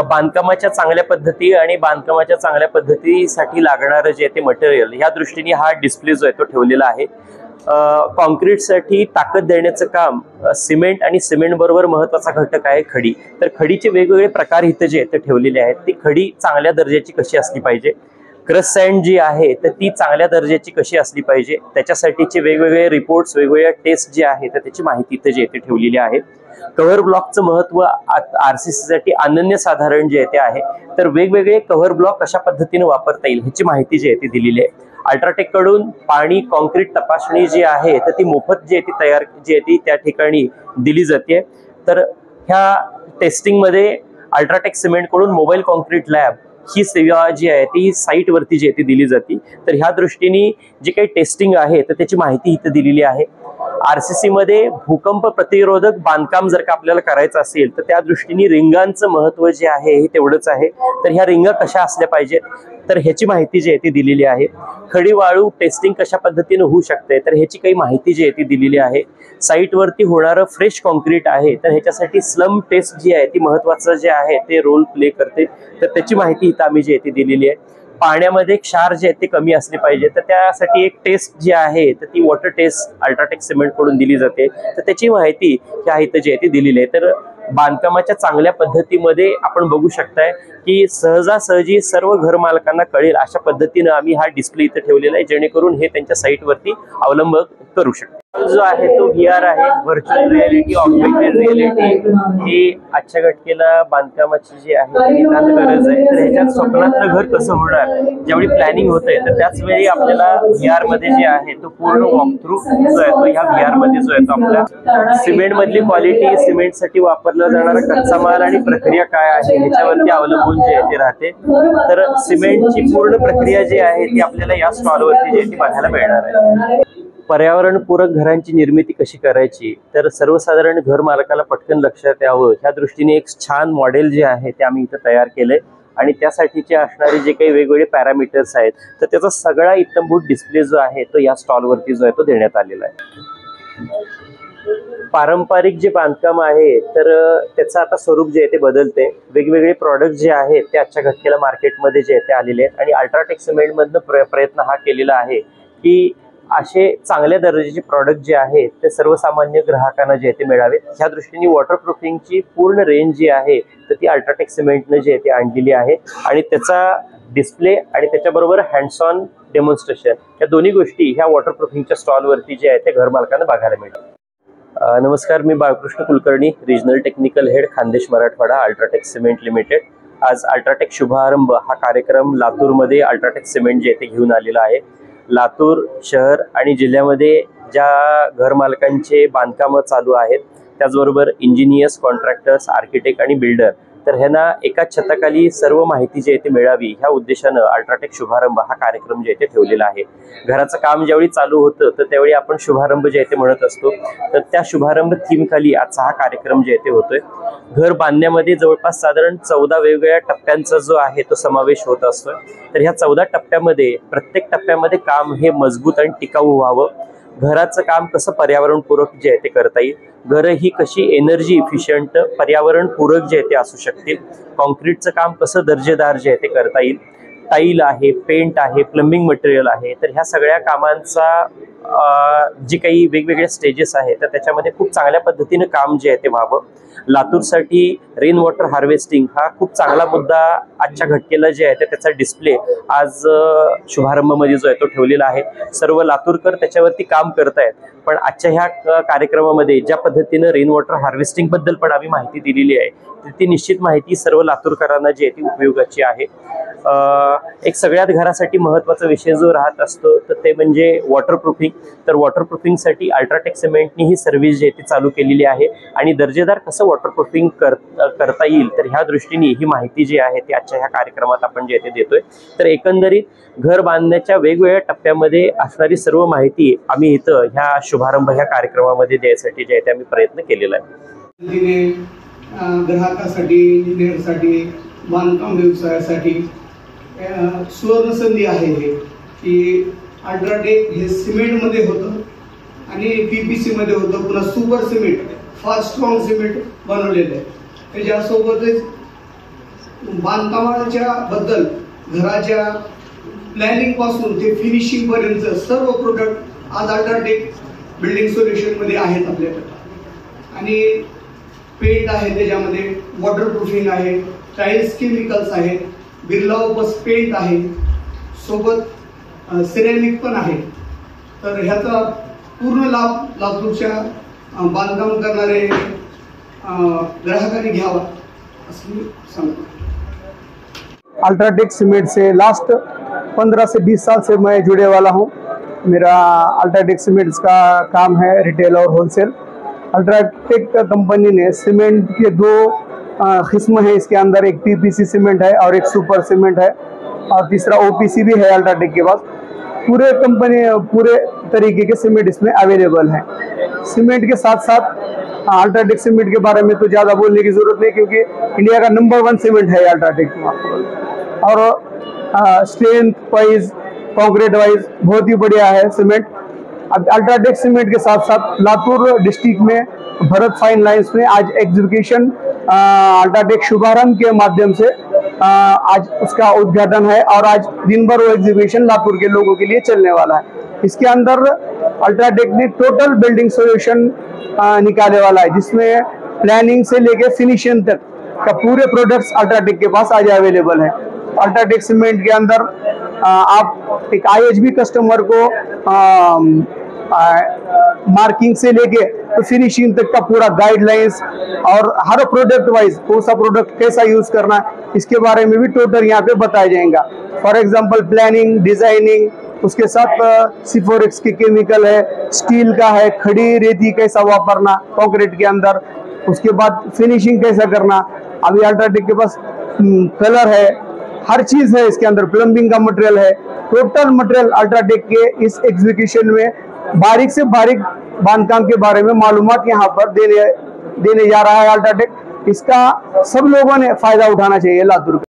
बांधकामाच्या चांगल्या पद्धती आणि बांधकामाच्या चांगल्या पद्धतीसाठी लागणारं जे ते मटेरियल ह्या दृष्टीने हा डिस्प्ले जो आहे तो ठेवलेला आहे। कॉन्क्रीटसाठी ताकद देण्याचं काम सिमेंट आणि सिमेंट बरोबर महत्त्वाचा घटक आहे खडी। तर खडीचे वेगवेगळे प्रकार इथे जे ते ठेवलेले आहेत। ती खडी चांगल्या दर्जाची कशी असली पाहिजे, क्रश सँड जी आहे तर ती चांगल्या दर्जाची कशी असली पाहिजे, त्याच्यासाठीचे वेगवेगळे रिपोर्ट्स, वेगवेगळ्या टेस्ट जे आहे तर त्याची माहिती इथे जे ठेवलेली आहे। कव्हर ब्लॉकचं महत्त्व आरसीसी साठी अनन्यसाधारण जे ते आहे। तर वेगवेगळे कव्हर ब्लॉक कशा पद्धतीने वापरता येईल ह्याची माहिती जी आहे ती दिलेली आहे। अल्ट्राटेक कडून पाणी कॉन्क्रीट तपासणी जी आहे तर ती मोफत जी आहे ती तयार जी आहे ती त्या ठिकाणी दिली जाते। तर ह्या टेस्टिंग मध्ये अल्ट्राटेक सिमेंट कडून मोबाईल कॉन्क्रीट लॅब ही सेवा जी आहे ती साइट वरती जी आहे ती दिली जाते। तर ह्या दृष्टीने जे काही टेस्टिंग आहे तर त्याची माहिती इथे दिलेली आहे। आरसीसी मध्ये भूकंप प्रतिरोधक बांधकाम जर का आपल्याला करायचं असेल तर त्या दृष्टीने रिंगांचं महत्त्व जे आहे हे तेवढंच आहे। तर ह्या रिंगा कशा असल्या पाहिजेत तर ह्याची माहिती जी आहे ती दिलेली आहे। खडी वाळू टेस्टिंग कशा पद्धतीने होऊ शकते तर ह्याची काही माहिती जी आहे ती दिलेली आहे। साइट वरती होणारं फ्रेश कॉन्क्रीट आहे तर ह्याच्यासाठी स्लम टेस्ट जी आहे ती महत्त्वाचं जे आहे ते रोल प्ले करते। तर त्याची माहिती इथं आम्ही जी आहे ती दिलेली आहे। पाण्यामध्ये क्षार जे आहे ते कमी असले पाहिजे तर त्यासाठी एक टेस्ट जी आहे तर ती वॉटर टेस्ट अल्ट्राटेक सिमेंट कडून दिली जाते। तर त्याची माहिती ह्या इथं जी आहे ती दिलेली आहे। तर बांधकामाच्या चांगल्या पद्धतीमध्ये आपण बघू शकताय की सहजासहजी सर्व घर मालकांना कळेल अशा पद्धतीने आम्ही हा डिस्प्ले इथे ठेवलेला आहे, जेणेकरून हे त्यांच्या साइट वरती अवलंब करू शकतात। जो आहे तो VR आहे, व्हर्च्युअल रियालिटी, ऑगमेंटेड रियालिटी ही आजच्या घटकेला बांधकामाची जी आहे ती नितांत गरज आहे। तर ह्याच्यात स्वप्नातलं घर कसं होणार ज्यावेळी प्लॅनिंग होतंय तर त्याच वेळी आपल्याला VR मध्ये जे आहे तो पूर्ण वॉकथ्रू जो आहे तो ह्या VR मध्ये जो आहे तो आपल्या सिमेंट मधली क्वालिटी, सिमेंट साठी वापरला जाणारा कच्चा माल आणि प्रक्रिया काय आहे ह्याच्यावरती अवलंबून जे आहे ते राहते। तर सिमेंटची पूर्ण प्रक्रिया जी आहे ती आपल्याला या स्टॉल वरती जी ती बघायला मिळणार आहे। पर्यावरणपूरक घरांची निर्मिती कशी करायची तर सर्वसाधारण घर मालकाला पटकन लक्षात यावं ह्या दृष्टीने एक छान मॉडेल जे आहे ते आम्ही इथं तयार केलंय आणि त्यासाठीचे असणारे जे काही वेगवेगळे पॅरामीटर्स आहेत तर त्याचा सगळा इत्थंभूत डिस्प्ले जो आहे तो या स्टॉल वरती जो आहे तो देण्यात आलेला आहे। पारंपरिक जे बांधकाम आहे तर त्याचं आता स्वरूप जे आहे ते बदलते। वेगवेगळे प्रॉडक्ट जे आहेत ते आजच्या घटकेला मार्केटमध्ये जे आहे ते आलेले आहेत आणि अल्ट्राटेक सिमेंट मधनं प्रयत्न हा केलेला आहे की असे चांगल्या दर्जाचे प्रॉडक्ट जे आहेत ते सर्वसामान्य ग्राहकांना जे ते मिळावेत। ह्या दृष्टीने वॉटरप्रूफिंगची पूर्ण रेंज जी आहे तर ती अल्ट्राटेक सिमेंटने जे ते आणलेली आहे आणि त्याचा डिस्प्ले आणि त्याच्याबरोबर हँड्स ऑन डेमॉन्स्ट्रेशन या दोन्ही गोष्टी ह्या वॉटरप्रूफिंगच्या स्टॉलवरती जे आहे ते घर मालकांना बघायला मिळतात। नमस्कार, मी Balkrishna Kulkarni, regional technical head, Khandesh Marathwada, UltraTech cement limited. आज अल्ट्राटेक शुभारंभ हा कार्यक्रम लातूरमध्ये अल्ट्राटेक सिमेंट जे ते घेऊन आलेला आहे। लातूर शहर आणि जिल्ह्यामध्ये ज्या घर मालकांचे बांधकाम चालू आहेत त्याचबरोबर इंजिनियर्स, कॉन्ट्रॅक्टर्स, आर्किटेक्ट आणि बिल्डर तर ह्यांना एकाच छताखाली सर्व माहिती जी आहे ती मिळावी ह्या उद्देशानं अल्ट्राटेक शुभारंभ हा कार्यक्रम जे ते ठेवलेला आहे। घराचं काम ज्यावेळी चालू होतं तर त्यावेळी आपण शुभारंभ जे ते म्हणत असतो, तर त्या शुभारंभ थीम खाली आजचा हा कार्यक्रम जे ते होतोय। घर बांधण्यामध्ये जवळपास साधारण 14 वेगवेगळ्या टप्प्यांचा जो आहे तो समावेश होत असतो। तर ह्या 14 टप्प्यामध्ये प्रत्येक टप्प्यामध्ये काम हे मजबूत आणि टिकाऊ व्हावं, घराचं काम कसं पर्यावरणपूरक जे आहे ते करता येईल, घरं ही कशी एनर्जी इफिशियंट पर्यावरणपूरक जे आहे ते असू शकतील, कॉन्क्रीटचं काम कसं दर्जेदार जे आहे ते करता येईल, टाईल आहे, पेंट आहे, प्लंबिंग मटेरियल आहे। तर ह्या सगळ्या कामांचा जे काही वेगवेगळे स्टेजेस आहेत तर त्याच्यामध्ये खूप चांगल्या पद्धतीने काम जे आहे ते व्हावं। लातूरसाठी रेन वॉटर हार्वेस्टिंग हा खूप चांगला मुद्दा आजच्या घटकेला जे आहे त्याचा डिस्प्ले आज शुभारंभामध्ये जो आहे तो ठेवलेला आहे। सर्व लातूरकर त्याच्यावरती काम करतायत, पण आजच्या ह्या कार्यक्रमामध्ये ज्या पद्धतीनं रेन वॉटर हार्वेस्टिंग बद्दल पण आम्ही माहिती दिलेली आहे ती निश्चित माहिती सर्व लातूरकरांना जी आहे ती उपयोगाची आहे। एक सगळ्यात घरासाठी महत्त्वाचा विषय जो राहत असतो तर ते म्हणजे वॉटरप्रूफिंग। तर वॉटरप्रूफिंगसाठी अल्ट्राटेक सिमेंटनी ही सर्व्हिस जी आहे ती चालू केलेली आहे आणि दर्जेदार कसं वॉटरप्रूफिंग करता येईल तर ह्या दृष्टीने ही माहिती जी आहे ती आजच्या ह्या कार्यक्रमात आपण जे ते देतोय। तर एकंदरीत घर बांधण्याच्या वेगवेगळ्या टप्प्यामध्ये असणारी सर्व माहिती आम्ही इथं ह्या शुभारंभ ह्या कार्यक्रमामध्ये द्यायसाठी जे आहे ते आम्ही प्रयत्न केलेला आहे। ग्राहकासाठी, इंजिनियरसाठी, बांधकाम व्यवसायासाठी सुवर्ण संधी आहे हे की अल्ट्राटेक हे सिमेंटमध्ये होतं आणि PPC मध्ये होतं, पुन्हा super cement fast strong cement बनवलेलं आहे. त्याच्यासोबतच बांधकामाच्या बद्दल घराच्या प्लॅनिंग पासून ते फिनिशिंग पर्यंत सर्व प्रोडक्ट आज अल्ट्राटेक बिल्डिंग सोल्युशन मध्ये आहेत आपल्याकडे. आणि पेंट आहे, त्याच्यामध्ये वॉटरप्रूफिंग आहे, टाइल्स केमिकल्स आहेत, बिर्ला ओपस पेंट आहे, सोबत सिरेमिक पण आहे. तर ह्याचा पूर्ण लाभ लातूरच्या बांधकाम करणारे ग्राहकांनी घ्यावा असं मी सांगतो. अल्ट्राटेक सीमेंट से लास्ट 15 से 20 साल से मैं जुड़े वाला हूँ. मेरा अल्ट्राटेक सीमेंट्स का काम है रिटेल और होलसेल. अल्ट्राटेक कंपनी ने सीमेंट के दो किस्म है इसके अंदर, एक PPC सीमेंट है और एक सुपर सीमेंट है, और तीसरा OPC भी है अल्ट्राटेक के पास. पूरे तरीके के सीमेंट इसमें अवेलेबल हैं. सीमेंट के साथ साथ अल्ट्राटेक सीमेंट के बारे में तो ज़्यादा बोलने की ज़रूरत नहीं, क्योंकि इंडिया का नंबर 1 सीमेंट है अल्ट्राटेक. और स्ट्रेंथ वाइज, कंक्रीट वाइज बहुत ही बढ़िया है सीमेंट. अब अल्ट्राटेक सीमेंट के साथ साथ लातूर डिस्ट्रिक्ट में भरत फाइन लाइंस में आज एग्जीबिशन अल्ट्राटेक शुभारंभ के माध्यम से आज उसका उद्घाटन है, और आज दिन भर वो एग्जीबिशन लातूर के लोगों के लिए चलने वाला है. इसके अंदर अल्ट्राटेक ने टोटल बिल्डिंग सोल्यूशन निकाले वाला है, जिसमें प्लानिंग से लेके फिनिशिंग तक का पूरे प्रोडक्ट्स अल्ट्राटेक के पास आज अवेलेबल है. अल्ट्राटेक सीमेंट के अंदर आप एक IHB कस्टमर को मार्किंग से लेके तो फिनिशिंग तक का पूरा गाइडलाइंस, और हर प्रोडक्ट वाइज कौन सा प्रोडक्ट कैसा यूज करना है इसके बारे में भी टोटल यहाँ पे बताया जाएगा. फॉर एग्जांपल प्लानिंग, डिजाइनिंग, उसके साथ C4X के केमिकल है, स्टील का है, खड़ी रेती कैसा वापरना कंक्रीट के अंदर, उसके बाद फिनिशिंग कैसा करना. अभी अल्ट्राटेक के पास कलर है, हर चीज है इसके अंदर, प्लम्बिंग का मटेरियल है. टोटल मटेरियल अल्ट्राटेक के इस एग्जीबिशन में बारीक से बारीक बांधकाम के बारे में मालूमात यहाँ पर देने जा रहा है अल्ट्राटेक. इसका सब लोगों ने फायदा उठाना चाहिए लातूर का.